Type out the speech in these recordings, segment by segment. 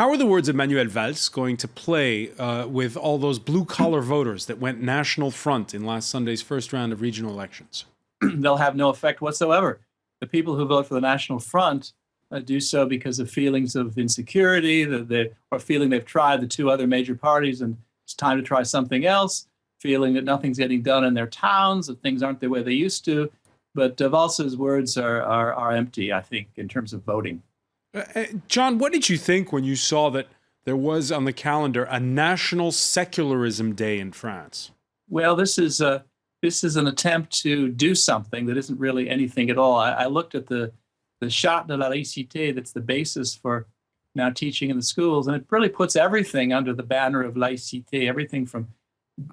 How are the words of Manuel Valls going to play with all those blue-collar voters that went National Front in last Sunday's first round of regional elections? They'll have no effect whatsoever. The people who vote for the National Front do so because of feelings of insecurity, or feeling they've tried the two other major parties and it's time to try something else, feeling that nothing's getting done in their towns, that things aren't the way they used to. But Vals's words are empty, I think, in terms of voting. John, what did you think when you saw that there was on the calendar a National Secularism Day in France? Well, this is an attempt to do something that isn't really anything at all. I looked at the Charte de la laïcité that's the basis for now teaching in the schools, and it really puts everything under the banner of laïcité, everything from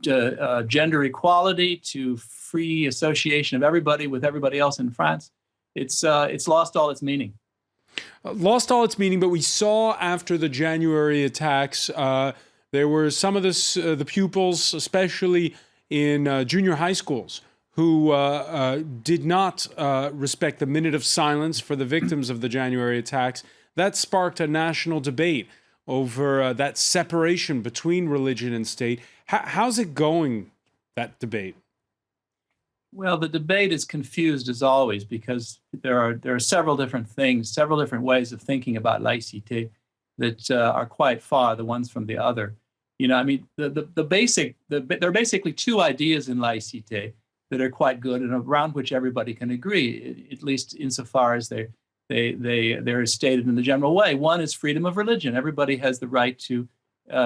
gender equality to free association of everybody with everybody else in France. It's lost all its meaning. Lost all its meaning, but we saw after the January attacks, there were some of the pupils, especially in junior high schools, who did not respect the minute of silence for the victims of the January attacks. That sparked a national debate over that separation between religion and state. How's it going, that debate? Well, the debate is confused as always because there are several different things, several different ways of thinking about laïcité that are quite far the ones from the other. You know, I mean, there are basically two ideas in laïcité that are quite good and around which everybody can agree, at least insofar as they're stated in the general way. One is freedom of religion. Everybody has the right to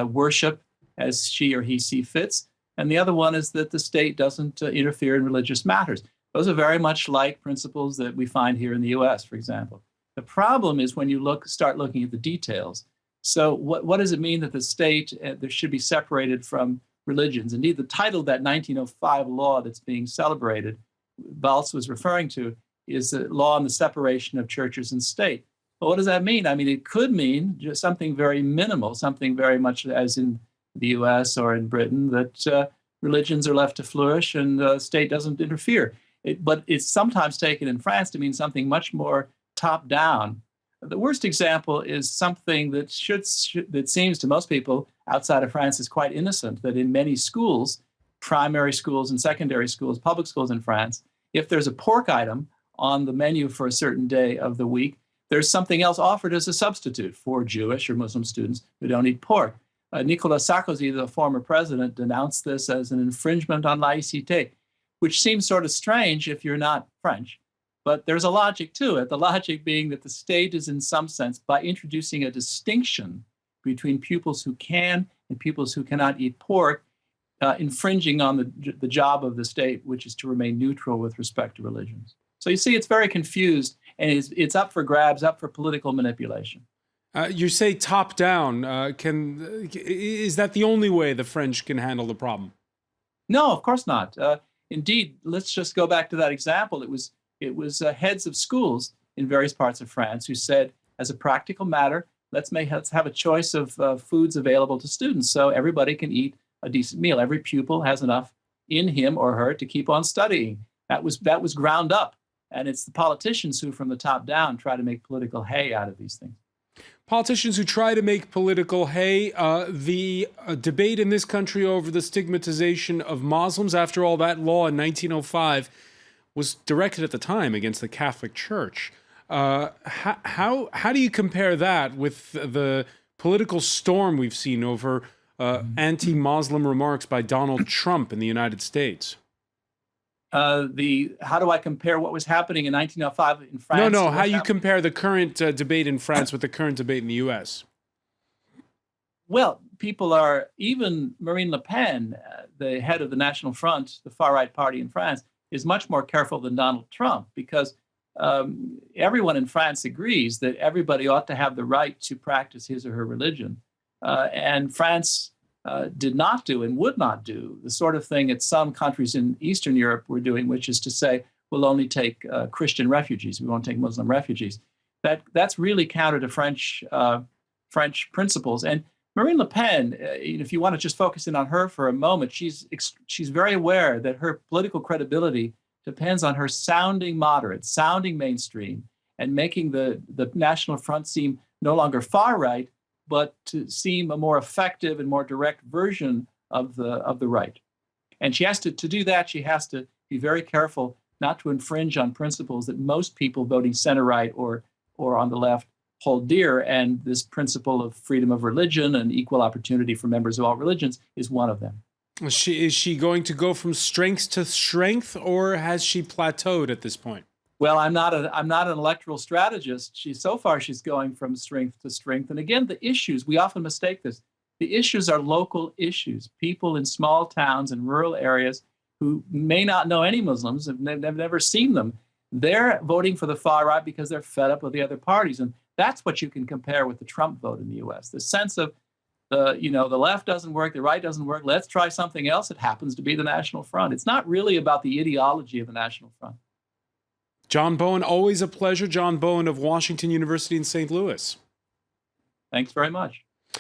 worship as she or he see fits. And the other one is that the state doesn't interfere in religious matters. Those are very much like principles that we find here in the US, for example. The problem is when you start looking at the details. So what does it mean that the state there should be separated from religions? Indeed, the title of that 1905 law that's being celebrated, Valls was referring to, is the law on the separation of churches and state. Well, what does that mean? I mean, it could mean just something very minimal, something very much as in the US or in Britain, that religions are left to flourish and the state doesn't interfere. But it's sometimes taken in France to mean something much more top-down. The worst example is something that that seems to most people outside of France is quite innocent, that in many schools, primary schools and secondary schools, public schools in France, if there's a pork item on the menu for a certain day of the week, there's something else offered as a substitute for Jewish or Muslim students who don't eat pork. Nicolas Sarkozy, the former president, denounced this as an infringement on laïcité, which seems sort of strange if you're not French. But there's a logic to it, the logic being that the state is in some sense, by introducing a distinction between pupils who can and pupils who cannot eat pork, infringing on the job of the state, which is to remain neutral with respect to religions. So you see, it's very confused, and it's up for grabs, up for political manipulation. You say top down. Is that the only way the French can handle the problem? No, of course not. Indeed, let's just go back to that example. It was heads of schools in various parts of France who said, as a practical matter, let's have a choice of foods available to students so everybody can eat a decent meal. Every pupil has enough in him or her to keep on studying. That was ground up. And it's the politicians who, from the top down, try to make political hay out of these things. Politicians who try to make political hay. The debate in this country over the stigmatization of Muslims, after all, that law in 1905 was directed at the time against the Catholic Church. How do you compare that with the political storm we've seen over anti-Muslim remarks by Donald Trump in the United States? How do I compare what was happening in 1905 in France? No, how you compare the current debate in France with the current debate in the U.S.? Well, even Marine Le Pen, the head of the National Front, the far-right party in France, is much more careful than Donald Trump because everyone in France agrees that everybody ought to have the right to practice his or her religion. And France did not do and would not do the sort of thing that some countries in Eastern Europe were doing, which is to say, we'll only take Christian refugees. We won't take Muslim refugees. That's really counter to French principles. And Marine Le Pen, if you want to just focus in on her for a moment, she's very aware that her political credibility depends on her sounding moderate, sounding mainstream, and making the National Front seem no longer far right, but to seem a more effective and more direct version of the right. And she has to do that, she has to be very careful not to infringe on principles that most people voting center right or on the left hold dear. And this principle of freedom of religion and equal opportunity for members of all religions is one of them. Is she going to go from strength to strength, or has she plateaued at this point? Well, I'm not an electoral strategist. So far she's going from strength to strength. And again, the issues, we often mistake this. The issues are local issues. People in small towns and rural areas who may not know any Muslims, have never seen them, they're voting for the far right because they're fed up with the other parties. And that's what you can compare with the Trump vote in the U.S. The sense of the left doesn't work, the right doesn't work, let's try something else. It happens to be the National Front. It's not really about the ideology of the National Front. John Bowen, always a pleasure. John Bowen of Washington University in St. Louis. Thanks very much.